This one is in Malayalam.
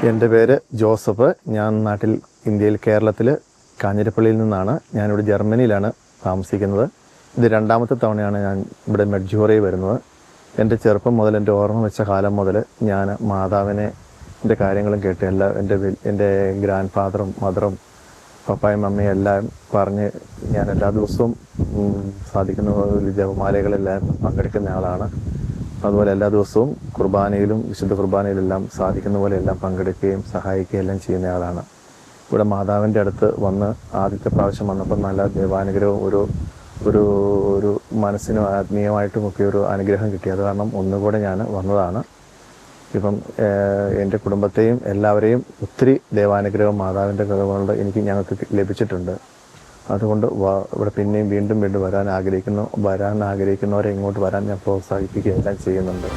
എൻ്റെ പേര് ജോസഫ്. ഞാൻ ഇന്ത്യയിൽ കേരളത്തിൽ കാഞ്ഞിരപ്പള്ളിയിൽ നിന്നാണ്. ഞാനിവിടെ ജർമ്മനിയിലാണ് താമസിക്കുന്നത്. ഇത് രണ്ടാമത്തെ തവണയാണ് ഞാൻ ഇവിടെ മെഡ്ജോറയിൽ വരുന്നത്. എൻ്റെ ചെറുപ്പം മുതൽ, എൻ്റെ ഓർമ്മ വെച്ച കാലം മുതൽ ഞാൻ മാതാവിനെ എൻ്റെ കാര്യങ്ങളും കേട്ട് എൻ്റെ ഗ്രാൻഡ് ഫാദറും മദറും പപ്പായും മമ്മയും എല്ലാം പറഞ്ഞ് ഞാൻ എല്ലാ ദിവസവും സാധിക്കുന്ന ജപമാലകളെല്ലാം പങ്കെടുക്കുന്ന ആളാണ്. അതുപോലെ എല്ലാ ദിവസവും കുർബാനയിലും വിശുദ്ധ കുർബാനയിലെല്ലാം സാധിക്കുന്ന പോലെ എല്ലാം പങ്കെടുക്കുകയും സഹായിക്കുകയും എല്ലാം ചെയ്യുന്ന ആളാണ്. ഇവിടെ മാതാവിൻ്റെ അടുത്ത് വന്ന് ആദ്യത്തെ പ്രാവശ്യം വന്നപ്പോൾ നല്ല ദൈവാനുഗ്രഹവും ഒരു മനസ്സിനും ആത്മീയമായിട്ടുമൊക്കെ ഒരു അനുഗ്രഹം കിട്ടി. അത് കാരണം ഒന്നുകൂടെ ഞാൻ വന്നതാണ്. ഇപ്പം എൻ്റെ കുടുംബത്തെയും എല്ലാവരെയും ഒത്തിരി ദൈവാനുഗ്രഹം മാതാവിൻ്റെ കൊണ്ട് ഞങ്ങൾക്ക് ലഭിച്ചിട്ടുണ്ട്. അതുകൊണ്ട് ഇവിടെ പിന്നെയും വീണ്ടും വരാൻ ആഗ്രഹിക്കുന്നവരെ ഇങ്ങോട്ട് വരാൻ ഞാൻ പ്രോത്സാഹിപ്പിക്കുകയെല്ലാം ചെയ്യുന്നുണ്ട്.